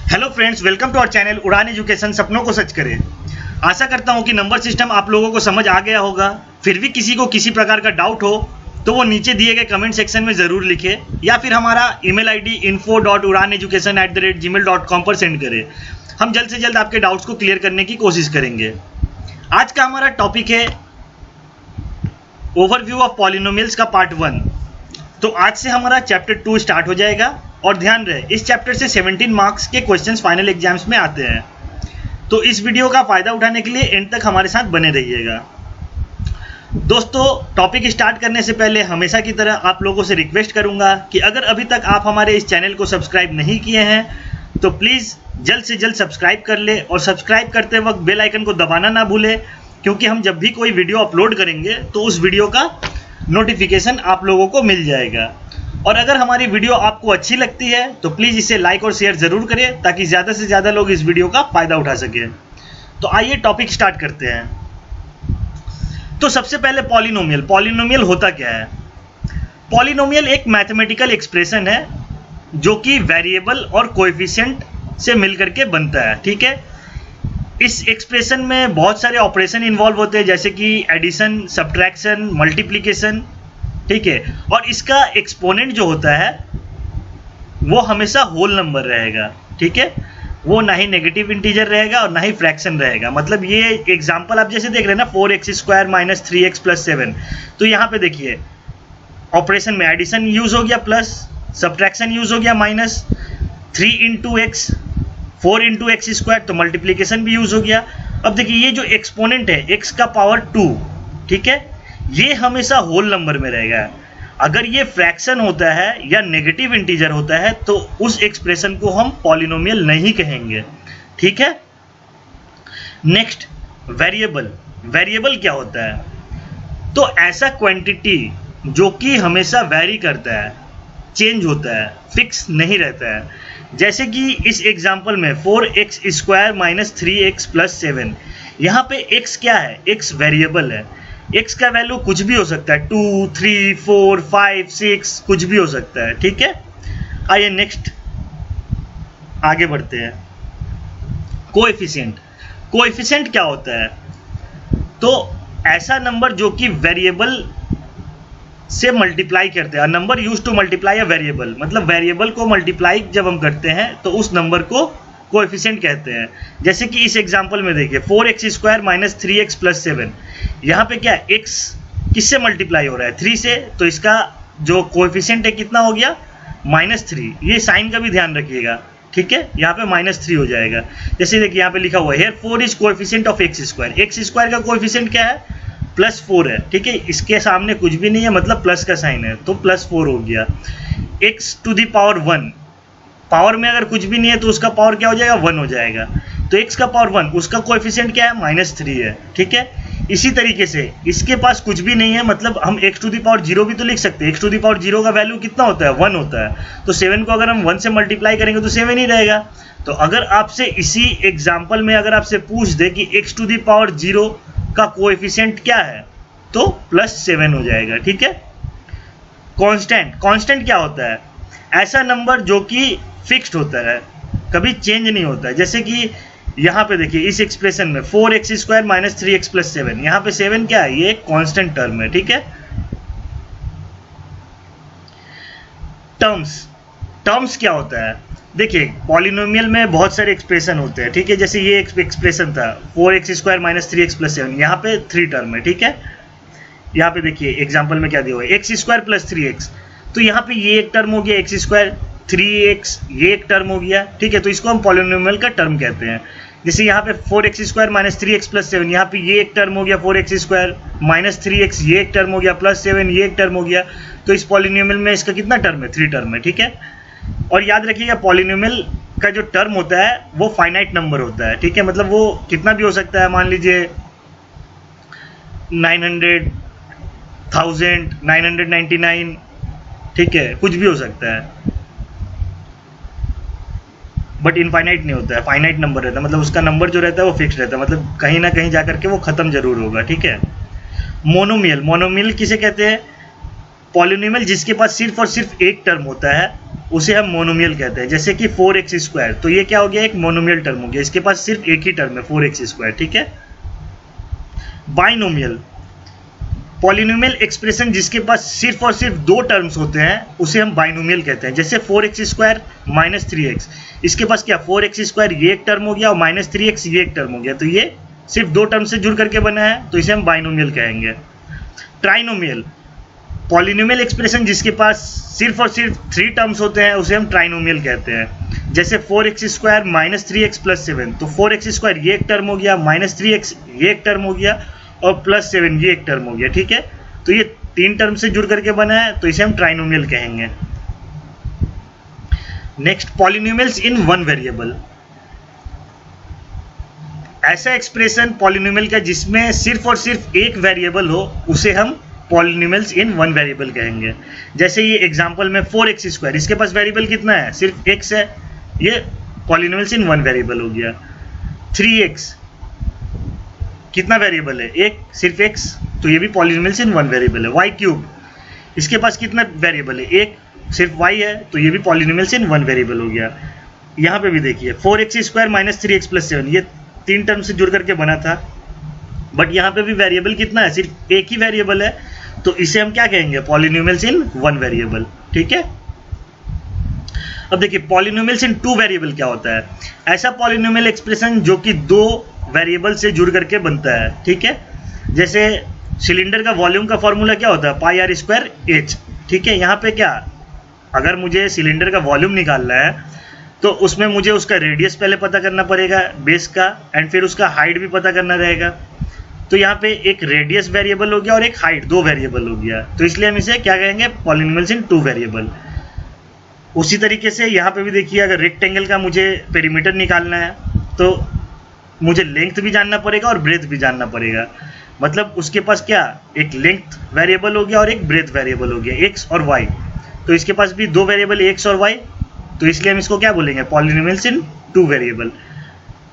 Hello friends, welcome to our channel Udaan education, सपनों को सच करें। आशा करता हूं कि नंबर सिस्टम आप लोगों को समझ आ गया होगा। फिर भी किसी को किसी प्रकार का डाउट हो तो वो नीचे दिए गए कमेंट सेक्शन में ज़रूर लिखे या फिर हमारा ईमेल आईडी info.uraneducation@gmail.com पर सेंड करें। हम जल्द से जल्द आपके डाउट्स को क्लियर करने की कोशिश करेंगे। आज का हमारा टॉपिक है ओवरव्यू ऑफ पॉलिनोमियल्स का पार्ट 1। तो आज से हमारा चैप्टर 2 स्टार्ट हो जाएगा और ध्यान रहे इस चैप्टर से 17 मार्क्स के क्वेश्चंस फाइनल एग्जाम्स में आते हैं। तो इस वीडियो का फ़ायदा उठाने के लिए एंड तक हमारे साथ बने रहिएगा। दोस्तों, टॉपिक स्टार्ट करने से पहले हमेशा की तरह आप लोगों से रिक्वेस्ट करूंगा कि अगर अभी तक आप हमारे इस चैनल को सब्सक्राइब नहीं किए हैं तो प्लीज़ जल्द से जल्द सब्सक्राइब कर ले और सब्सक्राइब करते वक्त बेल आइकन को दबाना ना भूलें, क्योंकि हम जब भी कोई वीडियो अपलोड करेंगे तो उस वीडियो का नोटिफिकेशन आप लोगों को मिल जाएगा। और अगर हमारी वीडियो आपको अच्छी लगती है तो प्लीज़ इसे लाइक और शेयर ज़रूर करें ताकि ज़्यादा से ज़्यादा लोग इस वीडियो का फ़ायदा उठा सकें। तो आइए टॉपिक स्टार्ट करते हैं। तो सबसे पहले पॉलिनोमियल होता क्या है? पॉलिनोमियल एक मैथमेटिकल एक्सप्रेशन है जो कि वेरिएबल और कोएफिशिएंट से मिलकर के बनता है। ठीक है, इस एक्सप्रेशन में बहुत सारे ऑपरेशन इन्वॉल्व होते हैं, जैसे कि एडिशन, सब्ट्रैक्शन, मल्टीप्लिकेशन। ठीक है, और इसका एक्सपोनेंट जो होता है वो हमेशा होल नंबर रहेगा। ठीक है, वो ना ही नेगेटिव इंटीजर रहेगा और ना ही फ्रैक्शन रहेगा। मतलब ये एग्जांपल आप जैसे देख रहे हैं ना, 4x² - 3x + 7। तो यहाँ पे देखिए ऑपरेशन में एडिशन यूज हो गया प्लस, सब्ट्रैक्शन यूज हो गया माइनस, 3 × x 4 × x², तो मल्टीप्लिकेशन भी यूज हो गया। अब देखिए ये जो एक्सपोनेंट है x का पावर 2, ठीक है, ये हमेशा होल नंबर में रहेगा। अगर ये फ्रैक्शन होता है या नेगेटिव इंटीजर होता है तो उस एक्सप्रेशन को हम पॉलिनोमियल नहीं कहेंगे। ठीक है, नेक्स्ट वेरिएबल क्या होता है? तो ऐसा क्वांटिटी जो कि हमेशा वेरी करता है, चेंज होता है, फिक्स नहीं रहता है। जैसे कि इस एग्जांपल में 4x² - 3x + 7, यहाँ पे x क्या है? x वेरिएबल है। x का वैल्यू कुछ भी हो सकता है, 2, 3, 4, 5, 6, कुछ भी हो सकता है। ठीक है, आइए नेक्स्ट आगे बढ़ते हैं। कोएफिशिएंट क्या होता है? तो ऐसा नंबर जो कि वेरिएबल से मल्टीप्लाई करते हैं। Number use to multiply a variable, मतलब वेरिएबल को मल्टीप्लाई जब हम करते हैं तो उस नंबर को कोएफिशिएंट कहते हैं। जैसे कि इस एग्जांपल में देखिए 4x² - 3x + 7, यहाँ पे क्या है? x किससे मल्टीप्लाई हो रहा है? 3 से, तो इसका जो कोएफिशिएंट है कितना हो गया? -3। ये साइन का भी ध्यान रखिएगा। ठीक है, यहाँ पे -3 हो जाएगा। जैसे देखिए यहाँ पे लिखा हुआ है 4 is coefficient of x²। x² का कोएफिशिएंट क्या है? +4 है। ठीक है, इसके सामने कुछ भी नहीं है, मतलब प्लस का साइन है, तो +4 हो गया। x⁴ 1, पावर में अगर कुछ भी नहीं है तो उसका पावर क्या हो जाएगा? 1 हो जाएगा। तो x का पावर 1, उसका कोएफिशिएंट क्या है? -3 है। ठीक है, इसी तरीके से इसके पास कुछ भी नहीं है, मतलब हम x⁴ भी तो लिख सकते हैं। x⁴ का वैल्यू कितना होता है? 1 होता है। तो 7 को अगर हम 1 से मल्टीप्लाई करेंगे तो 7 ही रहेगा। तो अगर आपसे इसी एग्जाम्पल में अगर आपसे पूछ दे कि x⁴ का कोएफिशिएंट क्या है, तो +7 हो जाएगा। ठीक है, कांस्टेंट क्या होता है? ऐसा नंबर जो कि फिक्स्ड होता है, कभी चेंज नहीं होता है। जैसे कि यहाँ पे देखिए इस एक्सप्रेशन में 4x² - 3x + 7, यहाँ पे 7 क्या है? ये एक कांस्टेंट टर्म है। ठीक है, टर्म्स क्या होता है? देखिए पॉलिनोमियल में बहुत सारे एक्सप्रेशन होते हैं। ठीक है, जैसे ये एक्सप्रेशन था 4x² - 3x + 7, यहाँ पे 3 टर्म है। ठीक है, यहाँ पे देखिए एग्जांपल में क्या दिया हुआ है? x² + 3x, तो यहाँ पे ये एक टर्म हो गया x², 3x ये एक टर्म हो गया। ठीक है, तो इसको हम पॉलिनोमियल का टर्म कहते हैं। जैसे यहाँ पे 4x² - 3x + 7, यहाँ पे ये एक टर्म हो गया 4x² - 3x, ये एक टर्म हो गया, +7 ये एक टर्म हो गया। तो इस पॉलिनोमियल में इसका कितना टर्म है? 3 टर्म है। ठीक है, और याद रखिएगा पॉलिनोमियल का जो टर्म होता है वो फाइनाइट नंबर होता है। ठीक है, मतलब वो कितना भी हो सकता है, मान लीजिए 900, 1000, 999, ठीक है, कुछ भी हो सकता है, बट इनफाइनाइट नहीं होता है, फाइनाइट नंबर रहता है। मतलब उसका नंबर जो रहता है वो फिक्स रहता है, मतलब कहीं ना कहीं जाकर के वो खत्म जरूर होगा। ठीक है, मोनोमियल किसे कहते हैं? पॉलिनोमियल जिसके पास सिर्फ और सिर्फ एक टर्म होता है उसे हम मोनोमियल कहते हैं। जैसे कि 4x², तो ये क्या हो गया, एक मोनोमियल टर्म हो गया, इसके पास सिर्फ एक ही टर्म है 4x², ठीक है। बाइनोमियल, पॉलिनोमियल एक्सप्रेशन जिसके पास सिर्फ और सिर्फ दो टर्म्स होते हैं उसे हम बाइनोमियल कहते हैं। जैसे 4x² माइनस 3x, इसके पास क्या 4x² ये एक टर्म हो गया और माइनस 3x ये एक टर्म हो गया, तो ये सिर्फ दो टर्म से जुड़ करके बना है, तो इसे हम बाइनोमियल कहेंगे। ट्राइनोमियल, पॉलिनोमियल एक्सप्रेशन जिसके पास सिर्फ और सिर्फ 3 टर्म्स होते हैं उसे हम ट्राइनोमियल कहते हैं। जैसे 4x² माइनस 3x प्लस 7, तो 4x² ये एक टर्म हो गया, माइनस 3x ये एक टर्म हो गया और प्लस 7 ये एक टर्म हो गया, ठीक है। तो ये 3 टर्म से जुड़ करके बना है, तो इसे हम ट्राइनोमियल कहेंगे। Next, polynomials in one variable, ऐसा एक्सप्रेशन पॉलिनोमियल का जिसमें सिर्फ और सिर्फ एक वेरिएबल हो उसे हम पॉलिनोमियल्स इन वन वेरिएबल कहेंगे। जैसे ये एग्जांपल में 4x², इसके पास वेरिएबल कितना है, सिर्फ x है, ये पॉलिनोमियल्स इन वन वेरिएबल हो गया। 3x, कितना वेरिएबल है, एक, सिर्फ x, तो ये भी पॉलिनोमियल्स इन वन वेरिएबल है। y³, इसके पास कितना वेरिएबल है, एक, सिर्फ y है, तो ये भी पॉलिनोमियल्स इन वन वेरिएबल हो गया। यहाँ पे भी देखिए 4x² माइनस 3x प्लस 7, ये 3 टर्म से जुड़ करके बना था, बट यहाँ पे भी वेरिएबल कितना है, सिर्फ एक ही वेरिएबल है, तो इसे हम क्या कहेंगे, पॉलिनोमियल्स इन वन वेरिएबल, ठीक है। अब देखिए पॉलिनोमियल्स इन टू वेरिएबल क्या होता है, ऐसा पॉलिनोमियल एक्सप्रेशन जो कि 2 वेरिएबल से जुड़ करके बनता है, ठीक है। जैसे सिलेंडर का वॉल्यूम का फॉर्मूला क्या होता है, πr²h, ठीक है। यहाँ पे क्या, अगर मुझे सिलेंडर का वॉल्यूम निकालना है तो उसमें मुझे उसका रेडियस पहले पता करना पड़ेगा बेस का, एंड फिर उसका हाइट भी पता करना रहेगा। तो यहाँ पे एक रेडियस वेरिएबल हो गया और एक हाइट, 2 वेरिएबल हो गया, तो इसलिए हम इसे क्या कहेंगे, पॉलिनोमियल्स इन 2 वेरिएबल। उसी तरीके से यहाँ पे भी देखिए, अगर रेक्टेंगल का मुझे पेरीमीटर निकालना है तो मुझे लेंथ भी जानना पड़ेगा और ब्रेथ भी जानना पड़ेगा। मतलब उसके पास क्या, एक लेंथ वेरिएबल हो गया और एक ब्रेथ वेरिएबल हो गया, x और y, तो इसके पास भी 2 वेरिएबल x और y, तो इसलिए हम इसको क्या बोलेंगे, पॉलिनोमियल्स इन 2 वेरिएबल।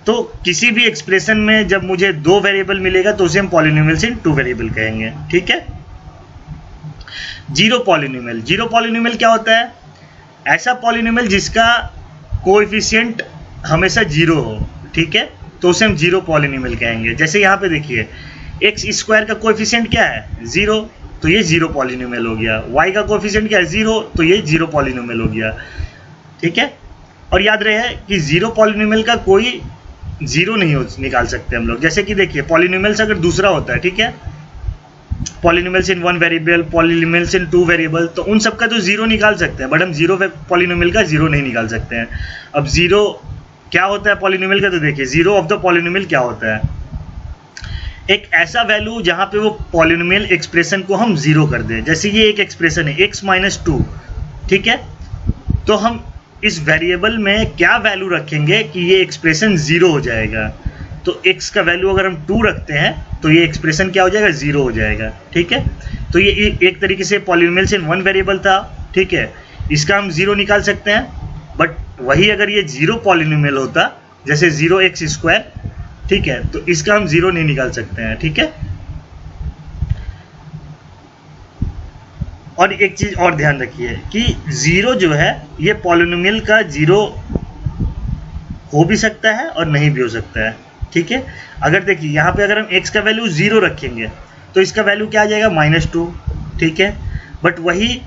तो किसी भी एक्सप्रेशन में जब मुझे 2 वेरिएबल मिलेगा तो उसे हम पॉलिनोमियल्स इन 2 वेरिएबल कहेंगे, ठीक है। जीरो पॉलिनोमियल, जीरो पॉलिनोमियल क्या होता है, ऐसा पॉलिनोमियल जिसका कोएफिशिएंट हमेशा 0 हो, ठीक है, तो उसे हम जीरो पॉलिनोमियल कहेंगे। जैसे यहाँ पे देखिए x² का कोएफिशिएंट क्या है, 0, तो ये जीरो पॉलिनोमियल हो गया। y का कोएफिशिएंट क्या है, 0, तो ये जीरो पॉलिनोमियल हो गया, ठीक है। और याद रहे कि जीरो पॉलिनोमियल का कोई जीरो नहीं निकाल सकते हम लोग। जैसे कि देखिए पॉलिनोमियल्स अगर दूसरा होता है, ठीक है, पॉलिनोमियल्स इन 1 वेरिएबल, पॉलिनोमियल्स इन 2 वेरिएबल, तो उन सबका तो जीरो निकाल सकते हैं, बट हम जीरो पॉलिनोमियल का जीरो नहीं निकाल सकते हैं। अब जीरो क्या होता है पॉलिनोमियल का, तो देखिए जीरो ऑफ द पॉलिनोमियल क्या होता है, एक ऐसा वैल्यू जहां पे वो पॉलिनोमियल एक्सप्रेशन को हम जीरो कर दें। जैसे ये एक एक्सप्रेशन है x-2, ठीक है, तो हम इस वेरिएबल में क्या वैल्यू रखेंगे कि ये एक्सप्रेशन जीरो हो जाएगा। तो x का वैल्यू अगर हम 2 रखते हैं तो ये एक्सप्रेशन क्या हो जाएगा, जीरो हो जाएगा, ठीक है। तो ये एक तरीके से पॉलिनोमियल्स इन 1 वेरिएबल था, ठीक है, इसका हम जीरो निकाल सकते हैं। बट वही अगर ये जीरो पॉलिनोमियल होता, जैसे 0x², ठीक है, तो इसका हम जीरो नहीं निकाल सकते हैं, ठीक है। और एक चीज और ध्यान रखिए कि जीरो जो है ये पॉलिनोमियल का जीरो हो भी सकता है और नहीं भी हो सकता है, ठीक है। अगर देखिए यहाँ पे अगर हम x का वैल्यू 0 रखेंगे तो इसका वैल्यू क्या आ जाएगा, -2, ठीक है। बट वही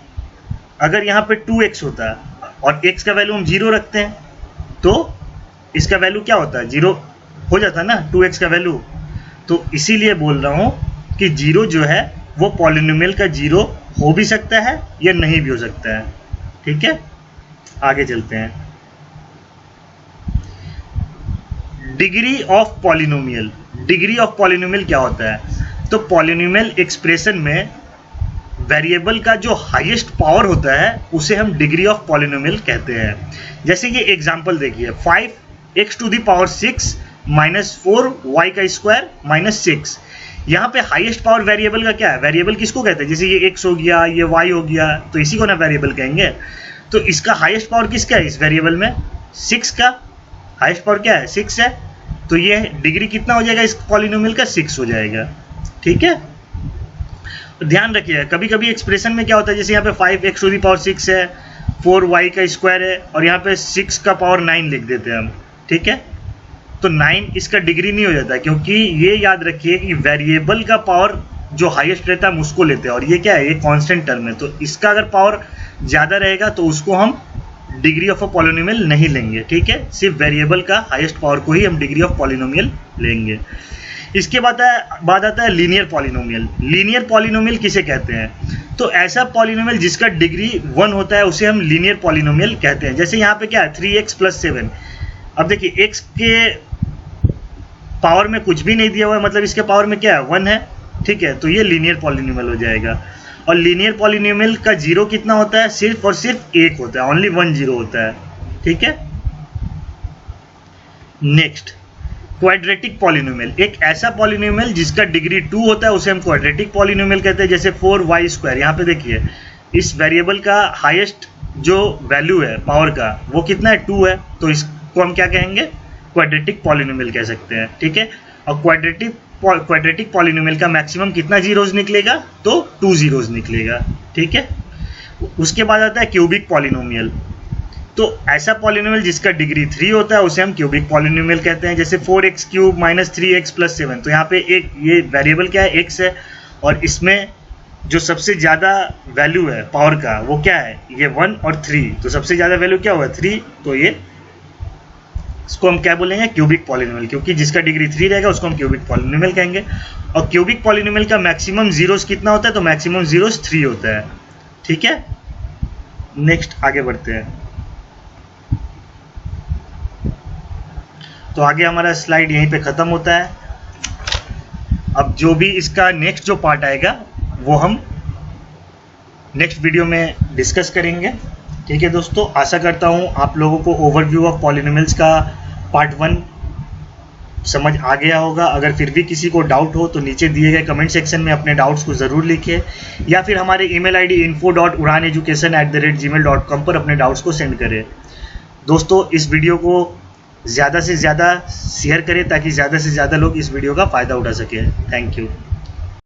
अगर यहाँ पे 2x होता है और x का वैल्यू हम 0 रखते हैं तो इसका वैल्यू क्या होता है, 0 हो जाता है ना, 2x का वैल्यू। तो इसीलिए बोल रहा हूँ कि जीरो जो है वो पॉलिनोमियल का जीरो हो भी सकता है या नहीं भी हो सकता है, ठीक है। आगे चलते हैं। Degree of polynomial, degree of polynomial क्या होता है, तो पॉलिनोमियल एक्सप्रेशन में वेरिएबल का जो हाईएस्ट पावर होता है उसे हम डिग्री ऑफ पॉलिनोमियल कहते हैं। जैसे ये एग्जांपल देखिए, 5x⁻6 -4y² -6, यहाँ पे हाईएस्ट पावर वेरिएबल का क्या है, वेरिएबल किसको कहते हैं, जैसे ये x हो गया, ये y हो गया, तो इसी को ना वेरिएबल कहेंगे। तो इसका हाईएस्ट पावर किसका है, इस वेरिएबल में 6 का हाईएस्ट पावर क्या है, 6 है, तो ये डिग्री कितना हो जाएगा इस पॉलिनोमियल का, 6 हो जाएगा, ठीक है। तो ध्यान रखिए कभी कभी एक्सप्रेशन में क्या होता है, जैसे यहाँ पे 5x⁻6 है 4y का स्क्वायर है और यहाँ पे 6 का पावर 9 लिख देते हैं हम, ठीक है। तो 9 इसका डिग्री नहीं हो जाता, क्योंकि ये याद रखिए कि वेरिएबल का पावर जो हाईएस्ट रहता है हम उसको लेते हैं, और ये क्या है, ये कांस्टेंट टर्म है। तो इसका अगर पावर ज़्यादा रहेगा तो उसको हम डिग्री ऑफ अ पॉलिनोमियल नहीं लेंगे, ठीक है। सिर्फ वेरिएबल का हाईएस्ट पावर को ही हम डिग्री ऑफ पॉलिनोमियल लेंगे। इसके बाद आता है लीनियर पॉलिनोमियल। लीनियर पॉलिनोमियल किसे कहते हैं? तो ऐसा पॉलिनोमियल जिसका डिग्री 1 होता है उसे हम लीनियर पॉलिनोमियल कहते हैं। जैसे यहाँ पे क्या है, 3x + 7। अब देखिए x के पावर में कुछ भी नहीं दिया हुआ है, मतलब इसके पावर में क्या है, 1 है, ठीक है। तो ये लीनियर पॉलिनोमियल हो जाएगा। और लीनियर पॉलिनोमियल का जीरो कितना होता है, सिर्फ और सिर्फ 1 होता है, ओनली 1 0 होता है, ठीक है। Next, quadratic polynomial. एक ऐसा पॉलिनोमियल जिसका डिग्री 2 होता है उसे हम क्वाड्रेटिक पॉलिनोमियल कहते हैं। जैसे 4y², यहाँ पे देखिए इस वेरिएबल का हाईएस्ट जो वैल्यू है पावर का वो कितना है, 2 है, तो इसको हम क्या कहेंगे, क्वाड्रेटिक पॉलिनोमियल कह सकते हैं, ठीक है। और क्वाड्रेटिक पॉलिनोमियल का मैक्सिमम कितना जीरोज निकलेगा, तो 2 जीरोज निकलेगा, ठीक है। उसके बाद आता है क्यूबिक पॉलिनोमियल। तो ऐसा पॉलिनोमियल जिसका डिग्री 3 होता है उसे हम क्यूबिक पॉलिनोमियल कहते हैं। जैसे 4x³ - 3x + 7। तो यहाँ पे एक ये वेरिएबल क्या है, x है, और इसमें जो सबसे ज़्यादा वैल्यू है पावर का वो क्या है, ये 1 और 3। तो सबसे ज़्यादा वैल्यू क्या हुआ, 3। तो ये इसको हम क्या बोलेंगे, क्यूबिक पॉलिनोमियल, क्योंकि जिसका डिग्री 3 रहेगा उसको हम क्यूबिक पॉलिनोमियल कहेंगे। और क्यूबिक पॉलिनोमियल का मैक्सिमम जीरोस कितना होता है, तो मैक्सिमम जीरोस 3 होता है, ठीक है। नेक्स्ट आगे बढ़ते हैं। तो आगे हमारा स्लाइड यहीं पे ख़त्म होता है। अब जो भी इसका नेक्स्ट जो पार्ट आएगा वो हम नेक्स्ट वीडियो में डिस्कस करेंगे, ठीक है दोस्तों। आशा करता हूँ आप लोगों को ओवरव्यू ऑफ पॉलिनोमियल्स का पार्ट 1 समझ आ गया होगा। अगर फिर भी किसी को डाउट हो तो नीचे दिए गए कमेंट सेक्शन में अपने डाउट्स को ज़रूर लिखिए, या फिर हमारे ईमेल आईडी info.uraneducation@gmail.com पर अपने डाउट्स को सेंड करें। दोस्तों, इस वीडियो को ज़्यादा से ज़्यादा शेयर करें ताकि ज़्यादा से ज़्यादा लोग इस वीडियो का फ़ायदा उठा सकें। Thank you.